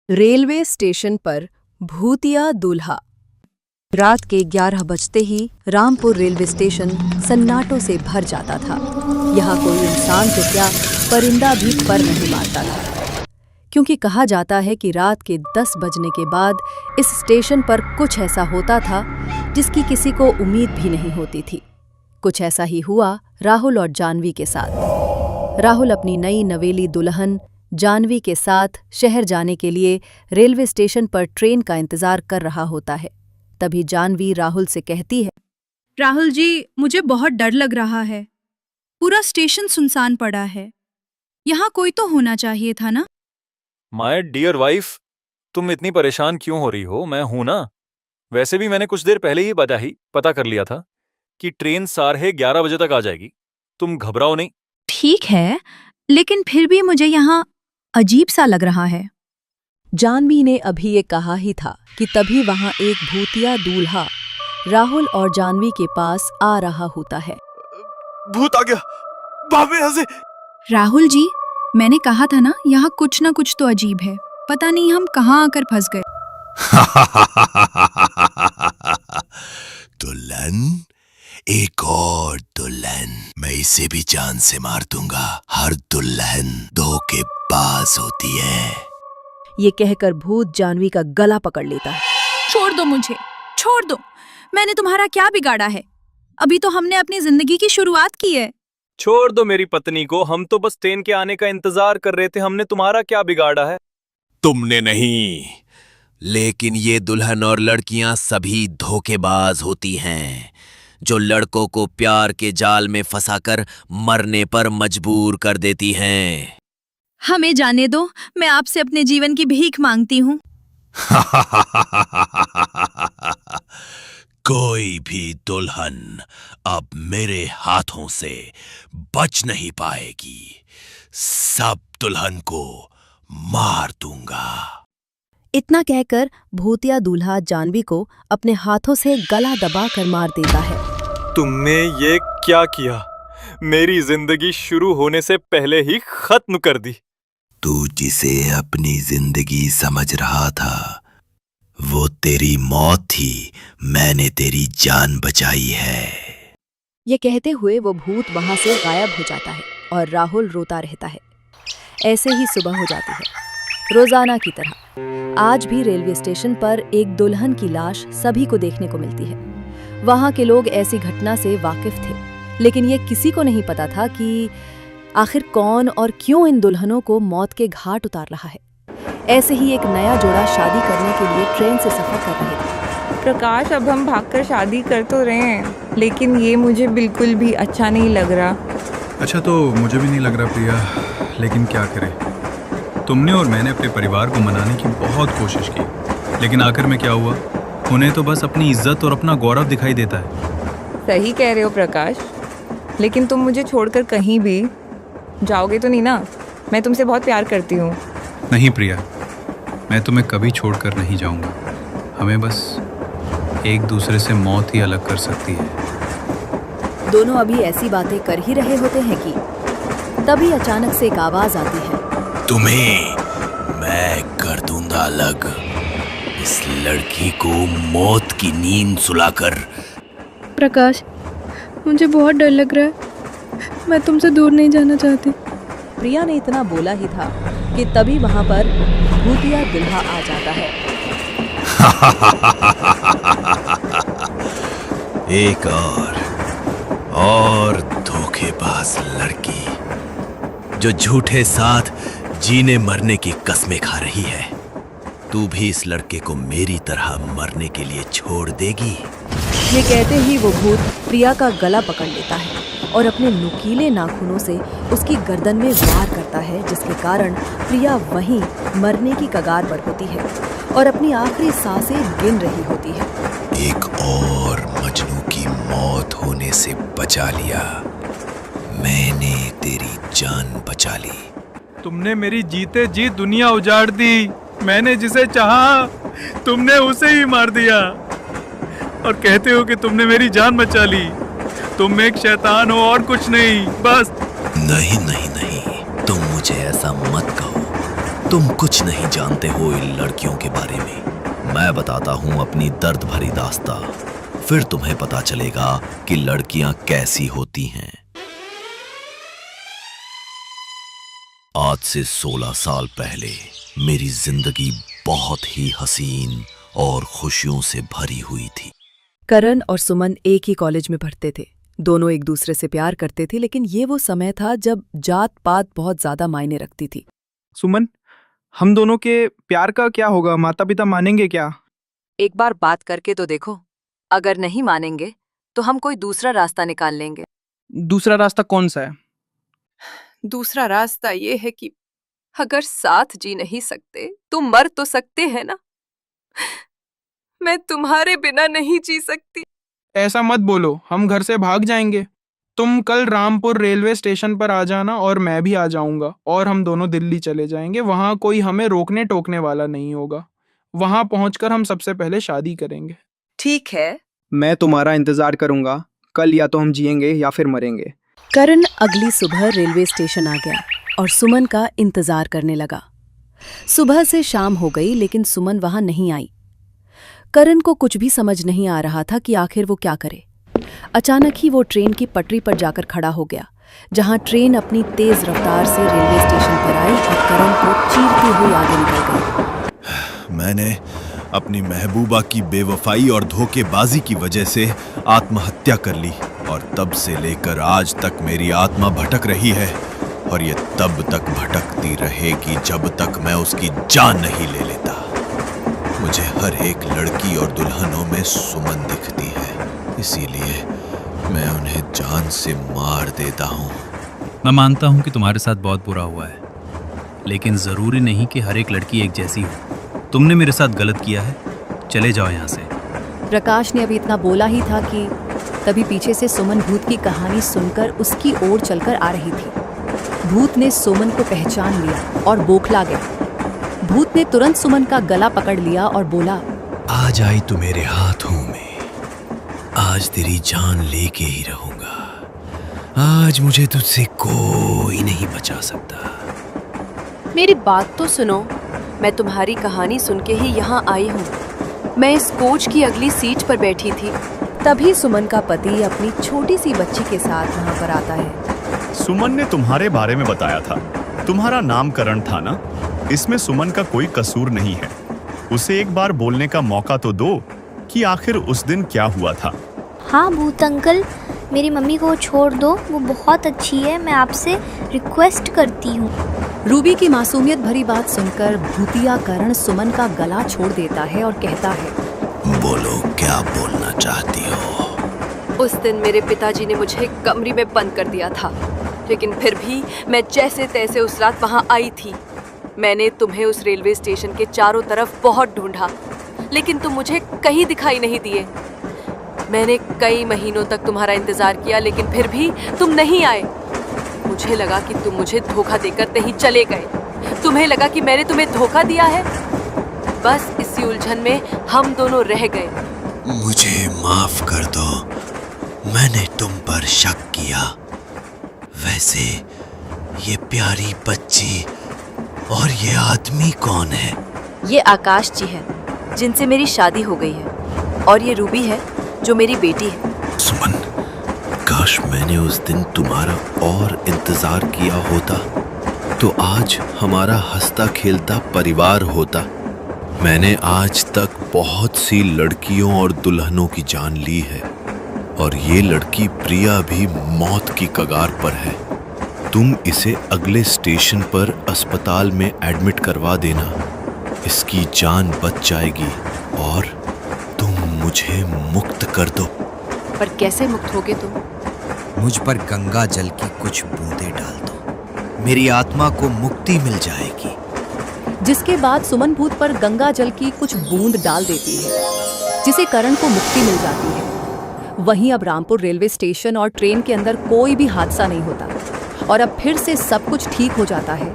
Railway station पर भूतिया दूल्हा। रात के 11 बजते ही रामपुर रेलवे स्टेशन सन्नाटों से भर जाता था। यहाँ कोई इंसान तो क्या, परिंदा भी पर नहीं मारता था, क्योंकि कहा जाता है कि रात के 10 बजने के बाद इस स्टेशन पर कुछ ऐसा होता था जिसकी किसी को उम्मीद भी नहीं होती थी। कुछ ऐसा ही हुआ राहुल और जानवी के साथ। राहुल अपनी नई नवेली दुल्हन जानवी के साथ शहर जाने के लिए रेलवे स्टेशन पर ट्रेन का इंतजार कर रहा होता है। तभी जानवी राहुल से कहती है, राहुल जी, मुझे बहुत डर लग रहा है। पूरा स्टेशन सुनसान पड़ा है। यहाँ कोई तो होना चाहिए था ना? माय डियर वाइफ, तुम इतनी परेशान क्यों हो रही हो? मैं हूं ना। वैसे भी मैंने कुछ देर पहले ही पता कर लिया था कि ट्रेन 11:30 बजे तक आ जाएगी। तुम घबराओ नहीं। ठीक है, लेकिन फिर भी मुझे यहाँ अजीब सा लग रहा है। जानवी ने अभी ये कहा ही था कि तभी वहां एक भूतिया दूल्हा राहुल और जानवी के पास आ रहा होता है। भूत आ गया, भागो यहाँ से। राहुल जी, मैंने कहा था ना, यहाँ कुछ ना कुछ तो अजीब है। पता नहीं हम कहाँ आकर फंस गए। दुल्हन, एक और दुल्हन, मैं इसे भी जान से मार दूंगा। हर दुल्हन धोखेबाज होती है। ये कहकर भूत जानवी का गला पकड़ लेता है। छोड़ दो मुझे, छोड़ दो। मैंने तुम्हारा क्या बिगाड़ा है? अभी तो हमने अपनी जिंदगी की शुरुआत की है। छोड़ दो मेरी पत्नी को, हम तो बस ट्रेन के आने का इंतजार कर रहे थे। हमने तुम्हारा क्या बिगाड़ा है? तुमने नहीं, लेकिन ये दुल्हन और लड़कियां सभी धोखेबाज होती हैं, जो लड़कों को प्यार के जाल में फंसाकर मरने पर मजबूर कर देती हैं। हमें जाने दो, मैं आपसे अपने जीवन की भीख मांगती हूँ। कोई भी दुल्हन अब मेरे हाथों से बच नहीं पाएगी। सब दुल्हन को मार दूंगा। इतना कहकर भूतिया दूल्हा जानवी को अपने हाथों से गला दबाकर मार देता है। तुमने ये क्या किया? मेरी जिंदगी शुरू होने से पहले ही खत्म कर दी। तू जिसे अपनी जिंदगी समझ रहा था, वो तेरी मौत थी। मैंने तेरी जान बचाई है। ये कहते हुए वो भूत वहां से गायब हो जाता है और राहुल रोता रहता है। ऐसे ही सुबह हो जाती है। रोजाना की तरह आज भी रेलवे स्टेशन पर एक दुल्हन की लाश सभी को देखने को मिलती है। वहां के लोग ऐसी घटना से वाकिफ थे, लेकिन ये किसी को नहीं पता था कि आखिर कौन और क्यों इन दुल्हनों को मौत के घाट उतार रहा है। ऐसे ही एक नया जोड़ा शादी करने के लिए ट्रेन से सफर कर रहे थे। प्रकाश, अब हम भागकर शादी कर तो रहे हैं, लेकिन ये मुझे बिल्कुल भी अच्छा नहीं लग रहा। अच्छा, तो मुझे भी नहीं लग रहा प्रिया, लेकिन क्या करें। तुमने और मैंने अपने परिवार को मनाने की बहुत कोशिश की, लेकिन आखिर में क्या हुआ? उन्हें तो बस अपनी इज्जत और अपना गौरव दिखाई देता है। सही कह रहे हो प्रकाश, लेकिन तुम मुझे छोड़कर कहीं भी जाओगे तो नहीं ना? मैं तुमसे बहुत प्यार करती हूँ। नहीं प्रिया, मैं तुम्हें कभी छोड़कर नहीं जाऊंगा। हमें बस एक दूसरे से मौत ही अलग कर सकती है। दोनों अभी ऐसी बातें कर ही रहे होते हैं कि तभी अचानक से एक आवाज आती है। तुम्हें मैं कर दूंगा अलग, इस लड़की को मौत की नींद सुलाकर। प्रकाश, मुझे बहुत डर लग रहा है। मैं तुमसे दूर नहीं जाना चाहती। प्रिया ने इतना बोला ही था कि तभी वहां पर भूतिया दूल्हा आ जाता है। एक और धोखेबाज लड़की, जो झूठे साथ जीने मरने की कस्में खा रही है। तू भी इस लड़के को मेरी तरह मरने के लिए छोड़ देगी? ये कहते ही वो भूत प्रिया का गला पकड़ लेता है और अपने नुकीले नाखूनों से उसकी गर्दन में वार करता है, जिसके कारण प्रिया वहीं मरने की कगार पर होती है और अपनी आखिरी सांसें गिन रही होती है। एक और मजनू की मौत होने से बचा लिया। मैंने तेरी जान बचा ली। तुमने मेरी जीते जी दुनिया उजाड़ दी। मैंने जिसे चाहा तुमने उसे ही मार दिया, और कहते हो कि तुमने मेरी जान बचा ली। तुम एक शैतान हो और कुछ नहीं, बस। नहीं नहीं नहीं, तुम मुझे ऐसा मत कहो। तुम कुछ नहीं जानते हो इन लड़कियों के बारे में। मैं बताता हूं अपनी दर्द भरी दास्तां, फिर तुम्हें पता चलेगा कि लड़कियां कैसी होती हैं। आज से 16 साल पहले मेरी जिंदगी बहुत ही हसीन और खुशियों से भरी हुई थी। करण और सुमन एक ही कॉलेज में पढ़ते थे। दोनों एक दूसरे से प्यार करते थे, लेकिन ये वो समय था जब जात पात बहुत ज्यादा मायने रखती थी। सुमन, हम दोनों के प्यार का क्या होगा? माता पिता मानेंगे क्या? एक बार बात करके तो देखो। अगर नहीं मानेंगे तो हम कोई दूसरा रास्ता निकाल लेंगे। दूसरा रास्ता कौन सा है? दूसरा रास्ता ये है कि अगर साथ जी नहीं सकते तो मर तो सकते हैं ना। मैं तुम्हारे बिना नहीं जी सकती। ऐसा मत बोलो, हम घर से भाग जाएंगे। तुम कल रामपुर रेलवे स्टेशन पर आ जाना और मैं भी आ जाऊंगा, और हम दोनों दिल्ली चले जाएंगे। वहां कोई हमें रोकने टोकने वाला नहीं होगा। वहां पहुंचकर हम सबसे पहले शादी करेंगे। ठीक है। मैं तुम्हारा इंतजार करूंगा। कल या तो हम जिएंगे या फिर मरेंगे। करण अगली सुबह रेलवे स्टेशन आ गया और सुमन का इंतजार करने लगा। सुबह से शाम हो गई, लेकिन सुमन वहां नहीं आई। करण को कुछ भी समझ नहीं आ रहा था कि आखिर वो क्या करे। अचानक ही वो ट्रेन की पटरी पर जाकर खड़ा हो गया, जहां ट्रेन अपनी तेज रफ्तार से रेलवे स्टेशन पर आई और करण को चीरती हुई आगे निकल गई। मैंने अपनी महबूबा की बेवफाई और धोखेबाजी की वजह से आत्महत्या कर ली, और तब से लेकर आज तक मेरी आत्मा भटक रही है, और ये तब तक भटकती रहेगी जब तक मैं उसकी जान नहीं ले लेता। मुझे हर एक लड़की और दुल्हनों में सुमन दिखती है, इसीलिए मैं उन्हें जान से मार देता हूँ। मैं मानता हूँ कि तुम्हारे साथ बहुत बुरा हुआ है, लेकिन जरूरी नहीं कि हर एक लड़की एक जैसी हो। तुमने मेरे साथ गलत किया है, चले जाओ यहाँ से। प्रकाश ने अभी इतना बोला ही था कि तभी पीछे से सुमन भूत की कहानी सुनकर उसकी ओर चलकर आ रही थी। भूत ने सुमन को पहचान लिया और बौखला गया। भूत ने तुरंत सुमन का गला पकड़ लिया और बोला, आज आई तू मेरे हाथों में, आज तेरी जान लेके ही रहूंगा। आज मुझे तुझसे कोई नहीं बचा सकता। मेरी बात तो सुनो, मैं तुम्हारी कहानी सुन के ही यहाँ आई हूँ। मैं इस कोच की अगली सीट पर बैठी थी। तभी सुमन का पति अपनी छोटी सी बच्ची के साथ वहाँ पर आता है। सुमन ने तुम्हारे बारे में बताया था। तुम्हारा नाम करण था ना? इसमें सुमन का कोई कसूर नहीं है। उसे एक बार बोलने का मौका तो दो कि आखिर उस दिन क्या हुआ था। हाँ भूत अंकल, मेरी मम्मी को छोड़ दो, वो बहुत अच्छी है। मैं आपसे रिक्वेस्ट करती हूँ। रूबी की मासूमियत भरी बात सुनकर भूतिया करण सुमन का गला छोड़ देता है और कहता है, बोलो, क्या बोलना चाहती हो? उस दिन मेरे पिताजी ने मुझे कमरे में बंद कर दिया था, लेकिन फिर भी मैं जैसे तैसे उस रात वहाँ आई थी। मैंने तुम्हें उस रेलवे स्टेशन के चारों तरफ बहुत ढूंढा, लेकिन तुम मुझे कहीं दिखाई नहीं दिए। मैंने कई महीनों तक तुम्हारा इंतजार किया, लेकिन फिर भी तुम नहीं आए। मुझे लगा कि तुम मुझे धोखा देकर कहीं चले गए। तुम्हें लगा कि मैंने तुम्हें धोखा दिया है। बस इसी उलझन में हम दोनों रह गए। मुझे माफ कर दो, मैंने तुम पर शक किया। वैसे ये प्यारी बच्ची और ये आदमी कौन है? ये आकाश जी है, जिनसे मेरी शादी हो गई है, और ये रूबी है, जो मेरी बेटी है। सुमन, काश मैंने उस दिन तुम्हारा और इंतजार किया होता तो आज हमारा हंसता खेलता परिवार होता। मैंने आज तक बहुत सी लड़कियों और दुल्हनों की जान ली है, और ये लड़की प्रिया भी मौत की कगार पर है। तुम इसे अगले स्टेशन पर अस्पताल में एडमिट करवा देना, इसकी जान बच जाएगी और तुम मुझे मुक्त कर दो। पर कैसे मुक्त होगे तुम? मुझ पर गंगा जल की कुछ बूंदें डाल दो, मेरी आत्मा को मुक्ति मिल जाएगी। जिसके बाद सुमन भूत पर गंगा जल की कुछ बूंद डाल देती है, जिसे करण को मुक्ति मिल जाती है। वहीं अब रामपुर रेलवे स्टेशन और ट्रेन के अंदर कोई भी हादसा नहीं होता और अब फिर से सब कुछ ठीक हो जाता है।